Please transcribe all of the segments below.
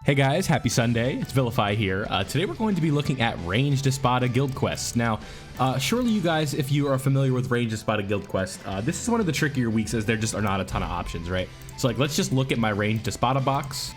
Hey guys, happy Sunday. It's Vilify here. Today we're going to be looking at Ranged ESPADA Guild Quests. Now, surely you guys, if you are familiar with Ranged ESPADA Guild Quest, this is one of the trickier weeks as there just are not a ton of options, right? So like, let's just look at my Ranged ESPADA box.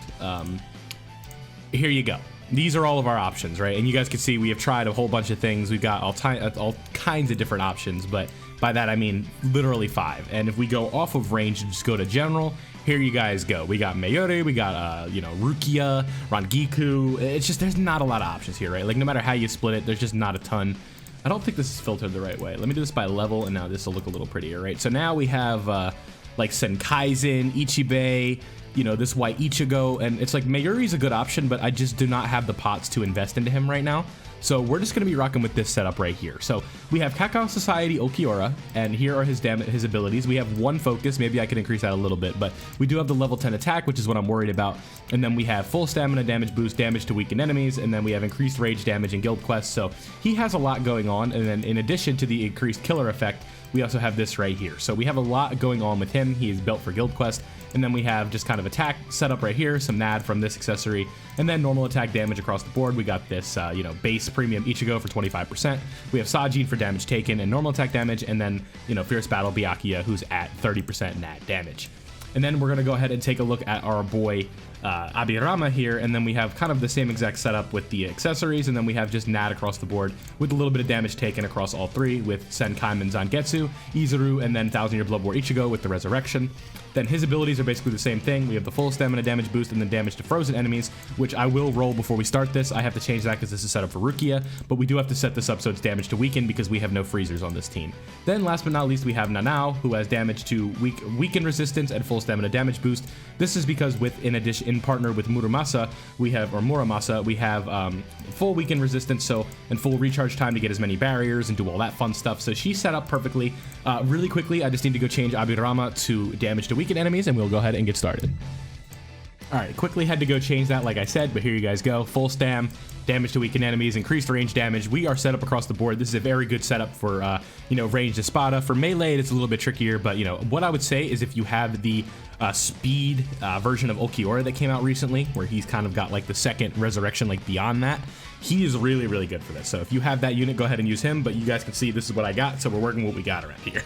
Here you go. These are all of our options, right? And you guys can see we have tried a whole bunch of things. We've got all kinds of different options, but by that I mean literally 5. And if we go off of range and just go to general, here you guys go. We got Mayuri, we got Rukia, Rangiku. It's just there's not a lot of options here, right? Like no matter how you split it, there's just not a ton. I don't think this is filtered the right way. Let me do this by level, and now this will look a little prettier, right? So now we have like Senkaizen, Ichibei, this white Ichigo, and it's like Mayuri's a good option, but I just do not have the pots to invest into him right now. So we're just going to be rocking with this setup right here. So we have Kakao Society Ulquiorra, and here are his abilities. We have 1 focus. Maybe I can increase that a little bit, but we do have the level 10 attack, which is what I'm worried about. And then we have full stamina damage boost, damage to weakened enemies, and then we have increased rage damage and guild quests. So he has a lot going on. And then in addition to the increased killer effect, we also have this right here. So we have a lot going on with him. He is built for guild quest. And then we have just kind of attack setup right here, some NAD from this accessory, and then normal attack damage across the board. We got this, base premium Ichigo for 25%. We have Sajin for damage taken and normal attack damage, and then, Fierce Battle Byakuya, who's at 30% NAD damage. And then we're going to go ahead and take a look at our boy Abirama here, and then we have kind of the same exact setup with the accessories, and then we have just NAD across the board with a little bit of damage taken across all 3 with Senkaimen Zangetsu, Izuru, and then 1000 Year Blood War Ichigo with the Resurrection. Then his abilities are basically the same thing. We have the full stamina damage boost and then damage to frozen enemies, which I will roll before we start this. I have to change that because this is set up for Rukia, but we do have to set this up so it's damage to weaken because we have no freezers on this team. Then last but not least, we have Nanao, who has damage to weaken resistance and full stamina damage boost. This is because in partner with Muramasa, we have full weaken resistance, and full recharge time to get as many barriers and do all that fun stuff. So she's set up perfectly. Really quickly, I just need to go change Abirama to damage to weaken enemies, and we'll go ahead and get started. All right, quickly had to go change that, like I said, but here you guys go. Full stam, damage to weaken enemies, increased range damage. We are set up across the board. This is a very good setup for, ranged ESPADA. For melee, it's a little bit trickier, but, what I would say is if you have the speed version of Ulquiorra that came out recently, where he's kind of got, like, the second resurrection, like, beyond that, he is really, really good for this. So if you have that unit, go ahead and use him, but you guys can see this is what I got, so we're working what we got around here.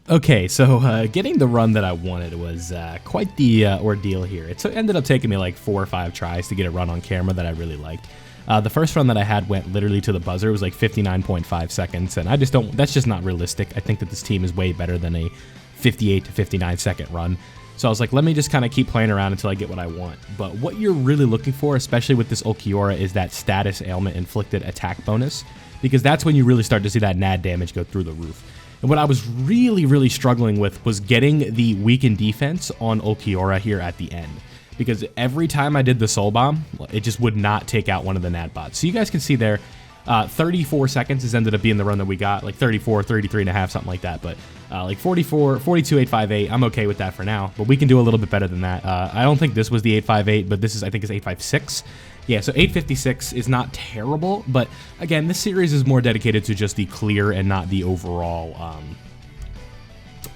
Okay, so getting the run that I wanted was quite the ordeal here. It ended up taking me like 4 or 5 tries to get a run on camera that I really liked. The first run that I had went literally to the buzzer. It was like 59.5 seconds, and that's just not realistic. I think that this team is way better than a 58 to 59 second run. So I was like, let me just kind of keep playing around until I get what I want. But what you're really looking for, especially with this Ulquiorra, is that status ailment inflicted attack bonus, because that's when you really start to see that NAD damage go through the roof. And what I was really, really struggling with was getting the weakened defense on Ulquiorra here at the end. Because every time I did the Soul Bomb, it just would not take out one of the NAD bots. So you guys can see there, 34 seconds has ended up being the run that we got, like 34, 33 and a half, something like that. But like 42, 858, I'm okay with that for now. But we can do a little bit better than that. I don't think this was the 858, but this is, I think it's 856. Yeah, so 856 is not terrible, but again, this series is more dedicated to just the clear and not the overall,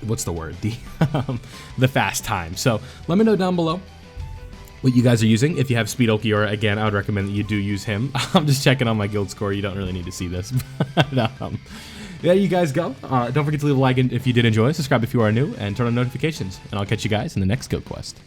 what's the word? The fast time. So let me know down below what you guys are using. If you have Speed Ulquiorra, again, I would recommend that you do use him. I'm just checking on my guild score. You don't really need to see this. But, there you guys go. Don't forget to leave a like if you did enjoy, subscribe if you are new, and turn on notifications. And I'll catch you guys in the next guild quest.